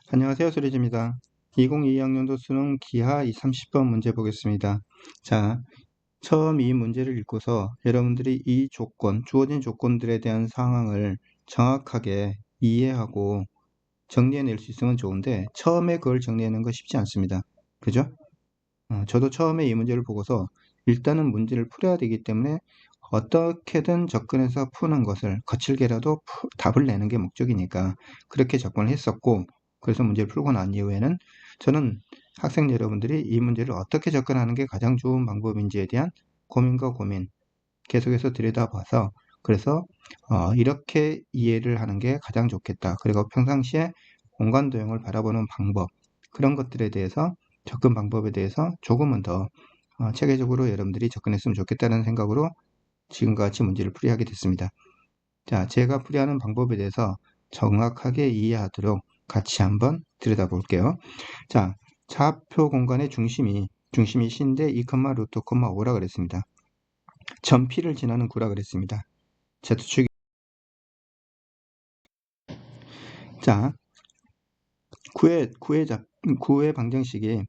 안녕하세요. 수리지입니다. 2022학년도 수능 기하 30번 문제 보겠습니다. 자, 처음 이 문제를 읽고서 여러분들이 이 조건, 주어진 조건들에 대한 상황을 정확하게 이해하고 정리해낼 수 있으면 좋은데 처음에 그걸 정리하는 거 쉽지 않습니다. 그죠? 저도 처음에 이 문제를 보고서 일단은 문제를 풀어야 되기 때문에 어떻게든 접근해서 푸는 것을 거칠게라도 답을 내는 게 목적이니까 그렇게 접근을 했었고, 그래서 문제를 풀고 난 이후에는 저는 학생 여러분들이 이 문제를 어떻게 접근하는 게 가장 좋은 방법인지에 대한 고민과 고민 계속해서 들여다봐서, 그래서 이렇게 이해를 하는 게 가장 좋겠다. 그리고 평상시에 공간 도형을 바라보는 방법, 그런 것들에 대해서, 접근 방법에 대해서 조금은 더 체계적으로 여러분들이 접근했으면 좋겠다는 생각으로 지금과 같이 문제를 풀이하게 됐습니다. 자, 제가 풀이하는 방법에 대해서 정확하게 이해하도록 같이 한번 들여다볼게요. 자, 좌표 공간의 중심이 C인데 2, 루트, 5라 그랬습니다. 점 P를 지나는 구라 그랬습니다. Z축이. 자, 구의 방정식이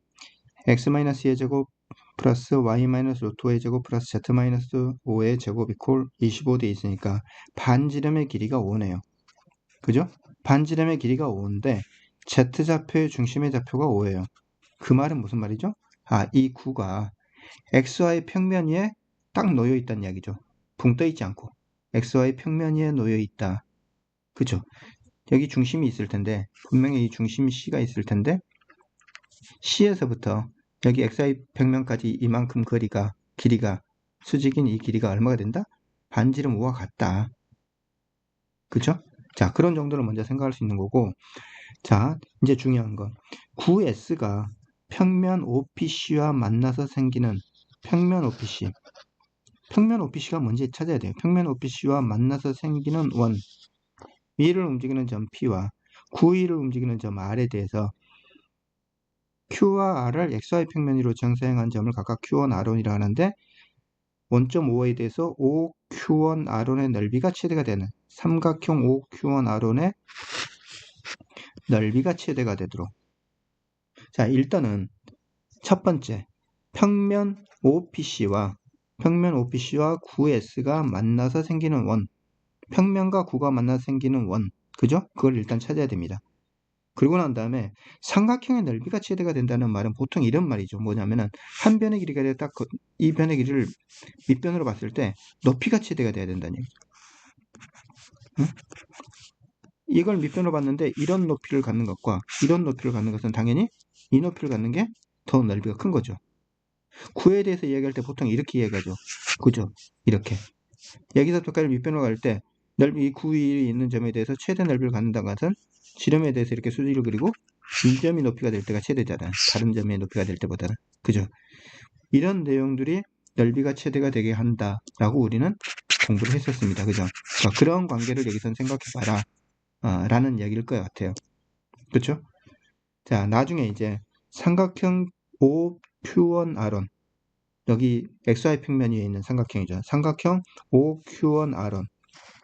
x-2의 제곱 플러스 y-루트 5의 제곱 플러스 z-5의 제곱 이퀄 25 돼 있으니까 반지름의 길이가 5네요. 그죠? 반지름의 길이가 5인데 Z좌표의 중심의 좌표가 5예요. 그 말은 무슨 말이죠? 이 구가 XY 평면 위에 딱 놓여 있다는 이야기죠. 붕 떠 있지 않고 XY 평면 위에 놓여 있다. 그죠? 여기 중심이 있을 텐데, 분명히 이 중심 C가 있을 텐데, C에서부터 여기 XY 평면까지 이만큼 길이가 수직인 이 길이가 얼마가 된다? 반지름 5와 같다. 그죠? 자, 그런 정도를 먼저 생각할 수 있는 거고, 자, 이제 중요한 거. 9S가 평면 OPC와 만나서 생기는 평면 OPC. 평면 OPC가 뭔지 찾아야 돼요. 평면 OPC와 만나서 생기는 원. 위를 움직이는 점 P와 9위를 움직이는 점 R에 대해서 Q와 R을 XY 평면 위로 정사행한 점을 각각 Q1, R1이라 하는데, 원점 O에 대해서 OQ1, R1의 넓이가 최대가 되는 삼각형 OQ1, R1의 넓이가 최대가 되도록. 자, 일단은 첫 번째, 평면 OPC와 9S가 만나서 생기는 원, 평면과 9가 만나서 생기는 원, 그죠? 그걸 일단 찾아야 됩니다. 그리고 난 다음에 삼각형의 넓이가 최대가 된다는 말은 보통 이런 말이죠. 뭐냐면은 한 변의 길이가 딱 이 변의 길이를 밑변으로 봤을 때 높이가 최대가 돼야 된다는 얘기죠. 응? 이걸 밑변으로 봤는데 이런 높이를 갖는 것과 이런 높이를 갖는 것은 당연히 이 높이를 갖는 게 더 넓이가 큰 거죠. 9에 대해서 이야기할 때 보통 이렇게 이야기하죠. 그죠? 이렇게. 여기서부터까지 밑변으로 갈 때 넓이 9이 있는 점에 대해서 최대 넓이를 갖는다는 것은 지름에 대해서 이렇게 수직을 그리고 이 점이 높이가 될 때가 최대잖아요. 다른 점의 높이가 될 때보다는. 그죠? 이런 내용들이 넓이가 최대가 되게 한다라고 우리는 공부를 했었습니다. 그죠? 그러니까 그런 관계를 여기선 생각해봐라 라는 이야기일 것 같아요. 그렇죠? 자, 나중에 이제 삼각형 OQ1R1, 여기 XY 평면 위에 있는 삼각형이죠. 삼각형 OQ1R1.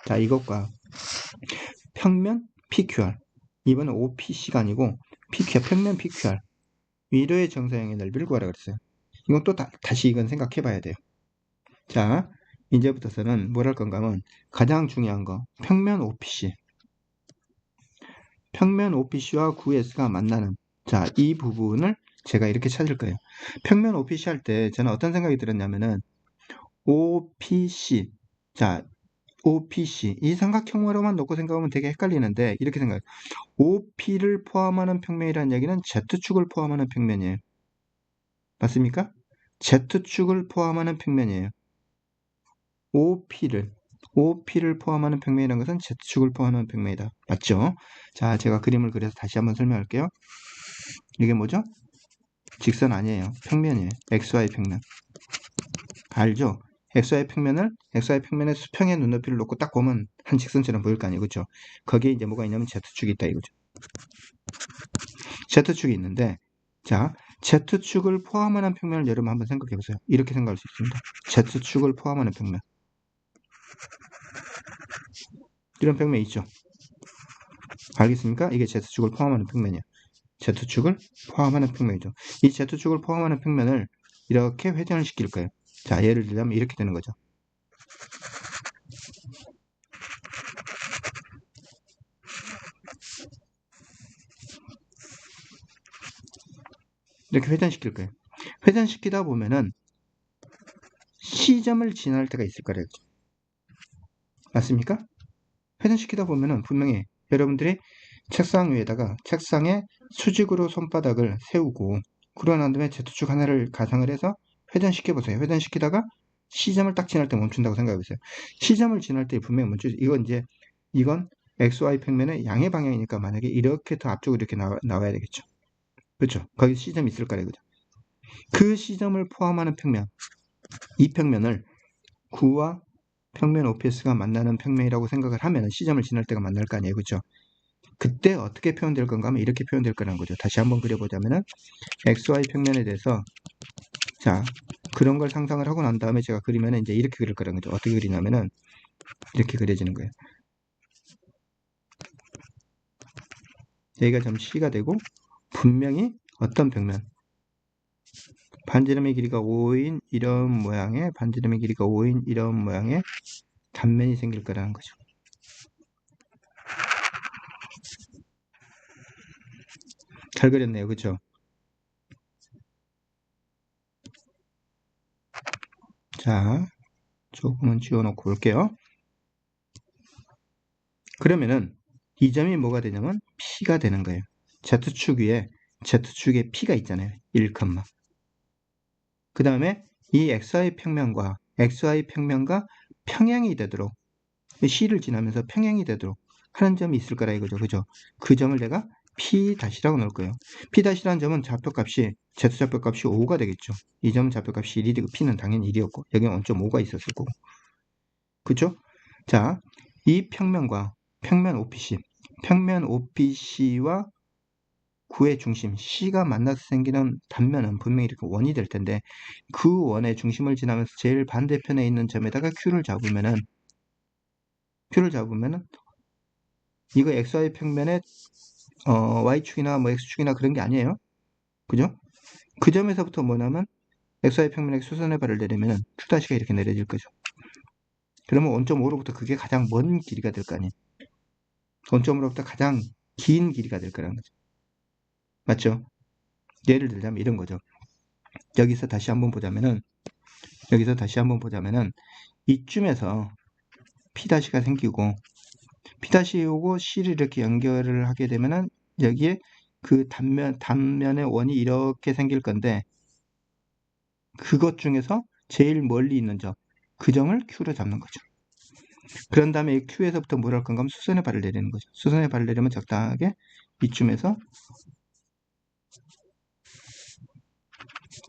자, 이것과 평면 PQR. 이번엔 OPC가 아니고 PQR, 평면 PQR. 위로의 정사형의 넓이를 구하라 그랬어요. 이건 또 다시 이건 생각해 봐야 돼요. 자, 이제부터서는 뭘 할 건가 하면 가장 중요한 거, 평면 OPC. 평면 OPC와 9S가 만나는, 자, 이 부분을 제가 이렇게 찾을 거예요. 평면 OPC 할 때 저는 어떤 생각이 들었냐면은 OPC, 자, OPC 이 삼각형으로만 놓고 생각하면 되게 헷갈리는데, 이렇게 생각해요. OP를 포함하는 평면이라는 얘기는 Z축을 포함하는 평면이에요. 맞습니까? Z축을 포함하는 평면이에요. OP를 포함하는 평면이라는 것은 Z축을 포함하는 평면이다. 맞죠? 자, 제가 그림을 그려서 다시 한번 설명할게요. 이게 뭐죠? 직선 아니에요. 평면이에요. XY 평면. 알죠? XY 평면의 수평의 눈높이를 놓고 딱 보면 한 직선처럼 보일 거 아니에요. 그렇죠? 거기에 이제 뭐가 있냐면 Z축이 있다 이거죠. Z축이 있는데, 자, Z축을 포함하는 평면을 여러분 한번 생각해 보세요. 이렇게 생각할 수 있습니다. Z축을 포함하는 평면. 이런 평면 있죠? 알겠습니까? 이게 Z축을 포함하는 평면이에요. Z축을 포함하는 평면이죠. 이 Z축을 포함하는 평면을 이렇게 회전을 시킬 거예요. 자, 예를 들자면 이렇게 되는 거죠. 이렇게 회전시킬 거예요. 회전시키다 보면은 C점을 지날 때가 있을 거래요. 맞습니까? 회전시키다 보면은 분명히 여러분들이 책상 위에다가 책상에 수직으로 손바닥을 세우고 그러고 난 다음에 Z축 하나를 가상을 해서 회전시켜 보세요. 회전시키다가 C점을 딱 지날 때 멈춘다고 생각해 보세요. C점을 지날 때 분명히 멈추죠. 이건 XY 평면의 양의 방향이니까 만약에 이렇게 더 앞쪽으로 이렇게 나와야 되겠죠. 그렇죠? 거기 C점이 있을 거래요. 그죠? 그 C점을 포함하는 평면, 이 평면을 구와 평면 OPS가 만나는 평면이라고 생각을 하면 C점을 지날 때가 만날 거 아니에요. 그렇죠? 그때 어떻게 표현될 건가 하면 이렇게 표현될 거라는 거죠. 다시 한번 그려보자면은 XY 평면에 대해서 자 그런 걸 상상을 하고 난 다음에 제가 그리면은 이제 이렇게 그릴 거라는 거죠. 어떻게 그리냐면은 이렇게 그려지는 거예요. 여기가 점 C가 되고 분명히 어떤 평면 반지름의 길이가 5인 이런 모양의 반지름의 길이가 5인 이런 모양의 단면이 생길 거라는 거죠. 잘 그렸네요. 그렇죠? 자, 조금은 지워놓고 볼게요. 그러면은 이 점이 뭐가 되냐면 P가 되는 거예요. Z축 위에 Z축에 P가 있잖아요. 1, 그 다음에 이 XY 평면과 평행이 되도록 C를 지나면서 평행이 되도록 하는 점이 있을 거라 이거죠. 그죠? 그 점을 내가 P-라고 넣을 거예요. P-라는 점은 좌표값이 Z좌표값이 5가 되겠죠. 이 점은 좌표값이 1이 되고 P는 당연히 1이었고 여기는 0.5가 있었을 거고. 그죠? 자, 이 평면과 평면 OPC와 구의 중심 C가 만나서 생기는 단면은 분명히 이렇게 원이 될 텐데 그 원의 중심을 지나면서 제일 반대편에 있는 점에다가 Q를 잡으면은 이거 XY 평면의 Y축이나 뭐 X축이나 그런 게 아니에요. 그죠? 그 점에서부터 뭐냐면 XY 평면에 수선의 발을 내리면은 Q가 이렇게 내려질 거죠. 그러면 원점5로부터 그게 가장 먼 길이가 될 거 아니에요. 원점으로부터 가장 긴 길이가 될 거라는 거죠. 맞죠? 예를 들자면 이런 거죠. 여기서 다시 한번 보자면은 이쯤에서 P'가 생기고 P'오고 C를 이렇게 연결을 하게 되면은 여기에 그 단면의 원이 이렇게 생길 건데 그것 중에서 제일 멀리 있는 점, 그 점을 Q로 잡는 거죠. 그런 다음에 이 Q에서부터 뭘 할 건가 하면 수선의 발을 내리는 거죠. 수선의 발을 내리면 적당하게 이쯤에서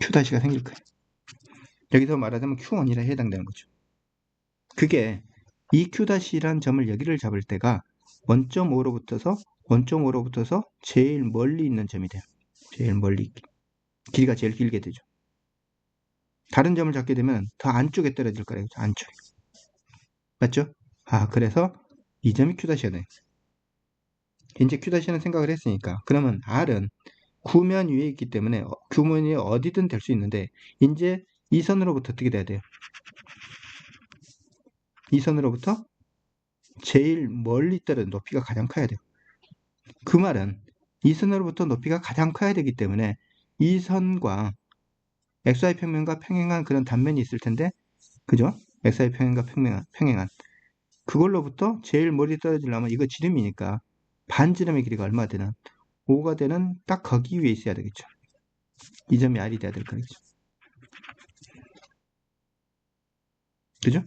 Q가 생길 거예요. 여기서 말하자면 Q1이라 해당되는 거죠. 그게 이 Q'란 점을 여기를 잡을 때가 원점5로부터서 제일 멀리 있는 점이 돼요. 제일 멀리 길이가 제일 길게 되죠. 다른 점을 잡게 되면 더 안쪽에 떨어질 거예요. 안쪽에. 맞죠? 그래서 이 점이 Q'가 돼요. 이제 Q'는 생각을 했으니까 그러면 R은 구면 위에 있기 때문에 구면 위에 어디든 될 수 있는데 이제 이 선으로부터 어떻게 돼야 돼요? 이 선으로부터 제일 멀리 떨어진 높이가 가장 커야 돼요. 그 말은 이 선으로부터 높이가 가장 커야 되기 때문에 이 선과 XY 평면과 평행한 그런 단면이 있을 텐데 그죠? XY 평면과 평행한 그걸로부터 제일 멀리 떨어지려면 이거 지름이니까 반지름의 길이가 얼마 되는 5가 되는 딱 거기 위에 있어야 되겠죠. 이 점이 R이 돼야 될 거겠죠. 그죠?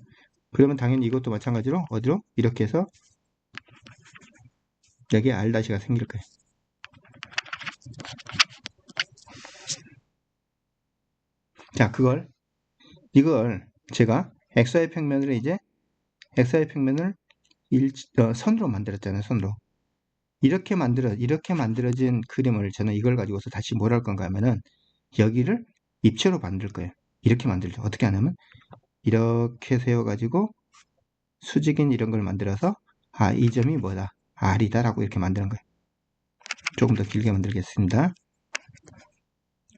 그러면 당연히 이것도 마찬가지로 어디로? 이렇게 해서 여기에 R-가 생길 거예요. 자, 이걸 제가 XY 평면을 선으로 만들었잖아요. 선으로. 이렇게 만들어진 그림을 저는 이걸 가지고서 다시 뭘 할 건가 하면은 여기를 입체로 만들 거예요. 이렇게 만들죠. 어떻게 하냐면 이렇게 세워가지고 수직인 이런 걸 만들어서 이 점이 뭐다? R이다 라고 이렇게 만드는 거예요. 조금 더 길게 만들겠습니다.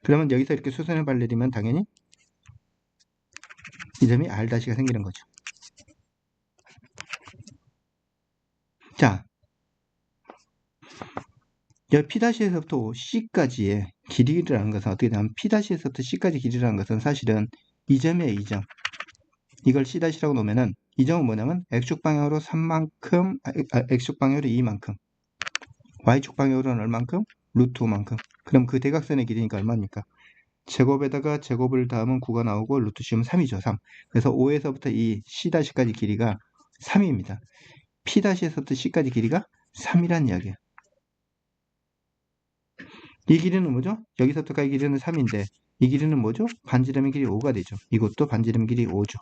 그러면 여기서 이렇게 수선의 발을 내리면 당연히 이 점이 R'가 생기는 거죠. 자, 여기 P'에서부터 C까지의 길이라는 것은 어떻게 되냐면 P'에서부터 C까지 길이라는 것은 사실은 이 점이에요. 이 점. 이걸 C'라고 놓으면은 이 점은 뭐냐면 X축 방향으로 3만큼, X축 방향으로 2만큼, Y축 방향으로는 얼만큼? 루트 5만큼. 그럼 그 대각선의 길이니까 얼마입니까? 제곱에다가 제곱을 더하면 9가 나오고 루트 씌우면 3이죠. 3. 그래서 5에서부터 이 C'까지 길이가 3입니다. P'에서부터 C까지 길이가 3이란 이야기예요. 이 길이는 뭐죠? 여기서부터까지 길이는 3인데 이 길이는 뭐죠? 반지름의 길이 5가 되죠. 이것도 반지름 길이 5죠.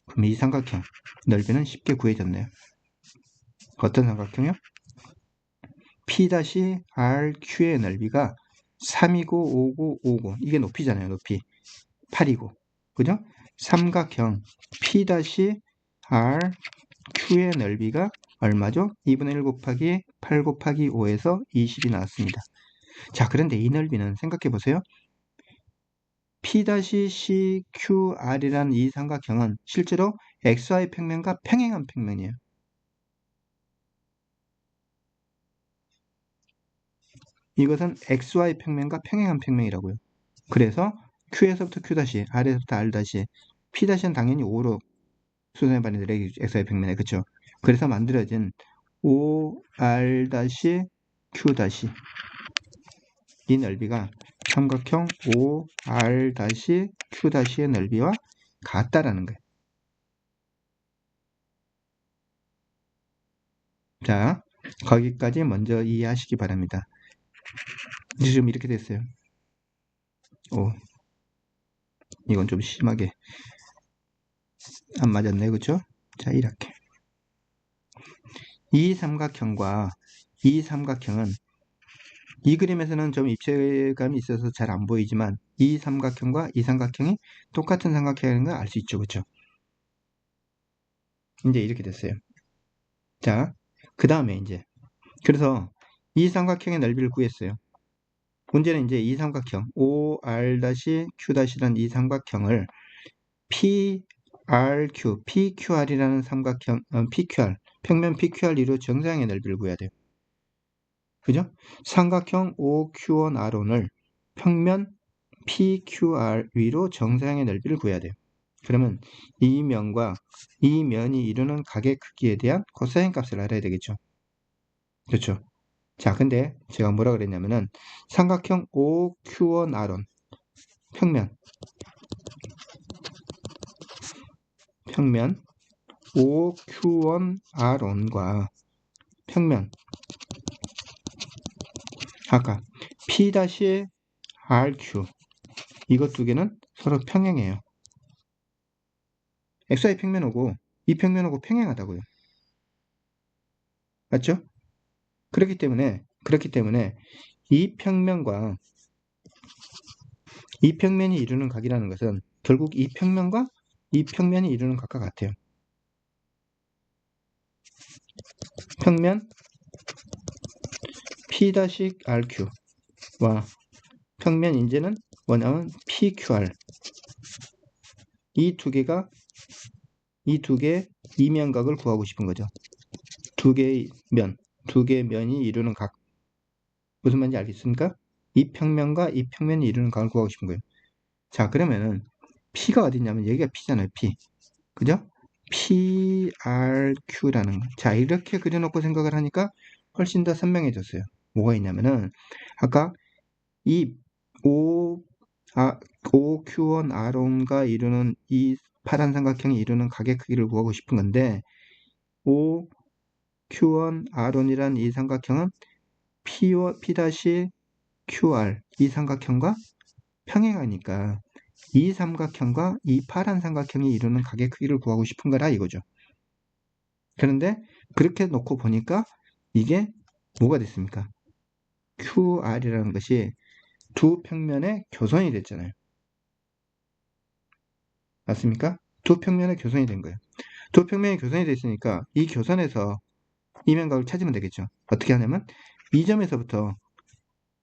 그럼 이 삼각형 넓이는 쉽게 구해졌네요. 어떤 삼각형이요? P-RQ의 넓이가 3이고 5고 5고 이게 높이잖아요. 높이 8이고 그죠? 삼각형 P-RQ의 넓이가 얼마죠? 2분의 1 곱하기 8 곱하기 5에서 20이 나왔습니다. 자, 그런데 이 넓이는 생각해 보세요. P-CQR이라는 이 삼각형은 실제로 XY 평면과 평행한 평면이에요. 이것은 XY 평면과 평행한 평면이라고요. 그래서 Q에서부터 Q-, R에서부터 R-, P-는 당연히 5로 수선의 반이 들어가기 XY 평면에 그쵸? 그래서 만들어진 OR-Q- 이 넓이가 삼각형 OR-Q-의 넓이와 같다라는 거예요. 자, 거기까지 먼저 이해하시기 바랍니다. 지금 이렇게 됐어요. 오, 이건 좀 심하게 안 맞았네, 그쵸? 자, 이렇게. 이 삼각형과 이 삼각형은 이 그림에서는 좀 입체감이 있어서 잘 안 보이지만 이 삼각형과 이 삼각형이 똑같은 삼각형인 걸 알 수 있죠, 그쵸? 이제 이렇게 됐어요. 자, 그 다음에 이제 그래서 이 삼각형의 넓이를 구했어요. 문제는 이제 이 삼각형 OR-Q-라는 이 삼각형을 PQR이라는 삼각형 PQR 평면 PQR2로 정사형의 넓이를 구해야 돼요. 그죠? 삼각형 OQ1R을 평면 PQR 위로 정사형의 넓이를 구해야 돼요. 그러면 이 면과 이 면이 이루는 각의 크기에 대한 코사인 값을 알아야 되겠죠. 그렇죠? 자, 근데 제가 뭐라 그랬냐면은 삼각형 OQ1R은 평면 OQ1R과 평면 아까 P-RQ 이것 두 개는 서로 평행해요. XY 평면하고 이 평면하고 평행하다고요. 맞죠? 그렇기 때문에 이 평면과 이 평면이 이루는 각이라는 것은 결국 이 평면과 이 평면이 이루는 각과 같아요. 평면 P-RQ와 평면 인제는 뭐냐면 PQR 이 두 개가 이 두 개의 이면각을 구하고 싶은 거죠. 두 개의 면이 이루는 각 무슨 말인지 알겠습니까? 이 평면과 이 평면이 이루는 각을 구하고 싶은 거예요. 자, 그러면은 P가 어디냐면 여기가 P잖아요. P. 그죠? PRQ라는 거. 자, 이렇게 그려놓고 생각을 하니까 훨씬 더 선명해졌어요. 뭐가 있냐면은 아까 이 OQ1R원과 이루는 이 파란 삼각형이 이루는 각의 크기를 구하고 싶은 건데 OQ1R원이란 이 삼각형은 P-QR 이 삼각형과 평행하니까 이 삼각형과 이 파란 삼각형이 이루는 각의 크기를 구하고 싶은 거라 이거죠. 그런데 그렇게 놓고 보니까 이게 뭐가 됐습니까? QR이라는 것이 두 평면의 교선이 됐잖아요. 맞습니까? 두 평면의 교선이 된 거예요. 두 평면의 교선이 됐으니까 이 교선에서 이면각을 찾으면 되겠죠. 어떻게 하냐면 이 점에서부터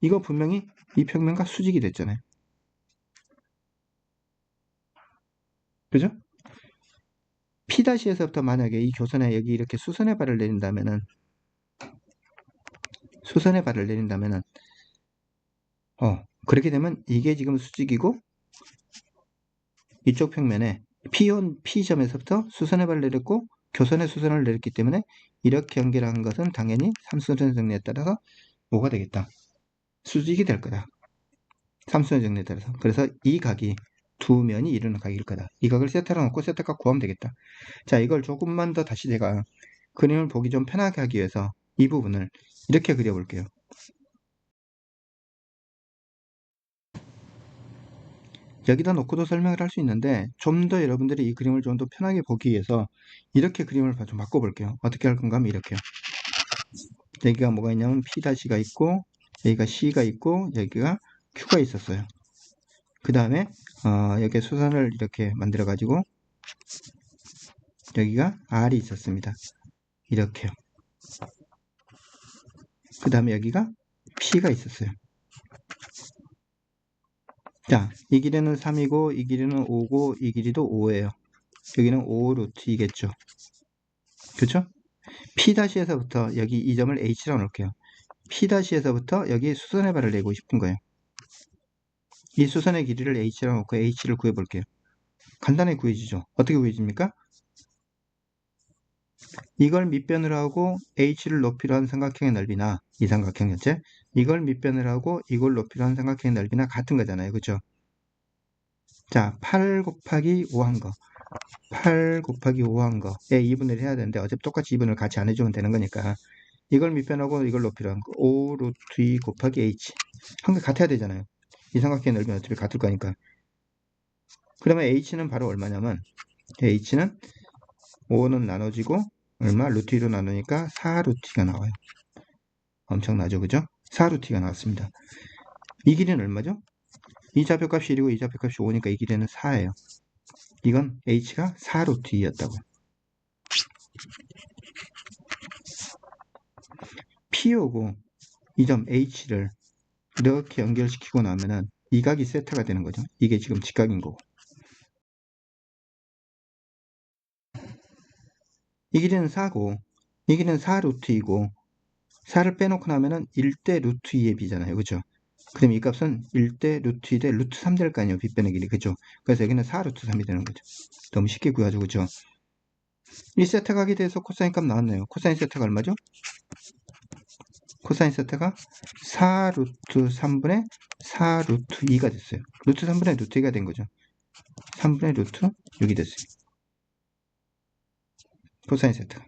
이거 분명히 이 평면과 수직이 됐잖아요. 그죠? P'에서부터 만약에 이 교선에 여기 이렇게 수선의 발을 내린다면은 그렇게 되면 이게 지금 수직이고 이쪽 평면에 P점에서부터 수선의 발을 내렸고 교선에 수선을 내렸기 때문에 이렇게 연결한 것은 당연히 삼수선 정리에 따라서 뭐가 되겠다? 수직이 될 거다. 삼수선 정리에 따라서. 그래서 이 각이 두 면이 이루는 각일 거다. 이 각을 세타로 놓고 세타값 구하면 되겠다. 자, 이걸 조금만 더 다시 제가 그림을 보기 좀 편하게 하기 위해서 이 부분을 이렇게 그려볼게요. 여기다 놓고도 설명을 할 수 있는데 좀 더 여러분들이 이 그림을 좀 더 편하게 보기 위해서 이렇게 그림을 좀 바꿔볼게요. 어떻게 할 건가 하면 이렇게요. 여기가 뭐가 있냐면 P'가 있고 여기가 C가 있고 여기가 Q가 있었어요. 그 다음에 여기 수선을 이렇게 만들어 가지고 여기가 R이 있었습니다. 이렇게요. 그 다음에 여기가 P가 있었어요. 자, 이 길이는 3이고 이 길이는 5고 이 길이도 5예요. 여기는 5 루트이겠죠. 그렇죠? P'에서부터 여기 이 점을 H라고 놓을게요. P'에서부터 여기 수선의 발을 내고 싶은 거예요. 이 수선의 길이를 H라고 놓고 H를 구해볼게요. 간단하게 구해지죠. 어떻게 구해집니까? 이걸 밑변으로 하고 H를 높이로 한 삼각형의 넓이나 이 삼각형 전체 이걸 밑변으로 하고 이걸 높이로 한 삼각형의 넓이나 같은 거잖아요. 그죠? 자, 8 곱하기 5 한 거. 8 곱하기 5 한 거에 2분을 해야 되는데 어차피 똑같이 2분을 같이 안 해주면 되는 거니까 이걸 밑변하고 이걸 높이로 한 거. 5 루트 2 곱하기 H. 한 개 같아야 되잖아요. 이 삼각형의 넓이는 어차피 같을 거니까. 그러면 H는 바로 얼마냐면 H는 5는 나눠지고 얼마? 루트 2로 나누니까 4 루트 2가 나와요. 엄청나죠, 그죠? 4 루트 2가 나왔습니다. 이 길이는 얼마죠? 이 좌표값이 1이고 이 좌표값이 5니까 이 길이는 4예요. 이건 H가 4 루트 2였다고. P하고 이 점 H를 이렇게 연결시키고 나면은 이 각이 세타가 되는 거죠. 이게 지금 직각인 거고. 이 길이는 4고 이 길이는 4 루트 2고 4를 빼놓고 나면은 1대 루트 2의 비잖아요. 그죠? 그럼 이 값은 1대 루트 2 대 루트 3 될 거 아니에요. 빗 빼는 길이. 그죠? 그래서 여기는 4 루트 3이 되는 거죠. 너무 쉽게 구하죠. 그죠? 이 세타 각에 대해서 코사인 값 나왔네요. 코사인 세타가 얼마죠? 코사인 세타가 4 루트 3분의 4 루트 2가 됐어요. 루트 3분의 루트 2가 된 거죠. 3분의 루트 6이 됐어요. 코사인 세타가.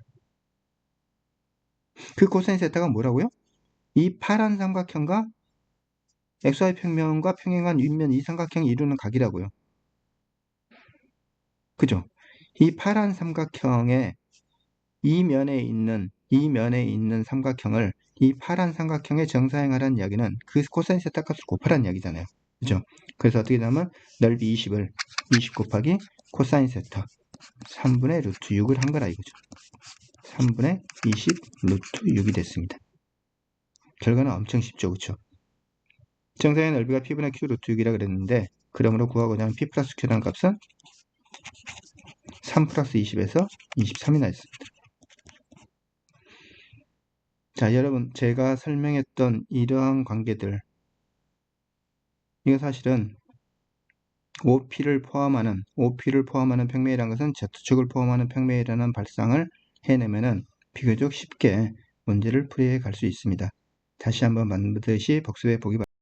그 코사인 세타가 뭐라고요? 이 파란 삼각형과 XY 평면과 평행한 윗면 이 삼각형이 이루는 각이라고요. 그죠? 이 파란 삼각형의 이 면에 있는 삼각형을 이 파란 삼각형에 정사행하라는 이야기는 그 코사인 세타 값을 곱하라는 이야기잖아요. 그죠? 그래서 어떻게 되냐면 넓이 20을 20 곱하기 코사인 세타 3분의 루트 6을 한 거라 이거죠. 3분의 20 루트 6이 됐습니다. 결과는 엄청 쉽죠. 그쵸? 정사의 넓이가 P분의 Q 루트 6이라 그랬는데 그러므로 구하고자 하는 P 플러스 Q라는 값은 3 플러스 20에서 23이 나있습니다. 자, 여러분 제가 설명했던 이러한 관계들 이거 사실은 OP를 포함하는 평면이라는 것은 Z축을 포함하는 평면이라는 발상을 해내면은 비교적 쉽게 문제를 풀이해 갈 수 있습니다. 다시 한번 반드시 복습해 보기 바랍니다.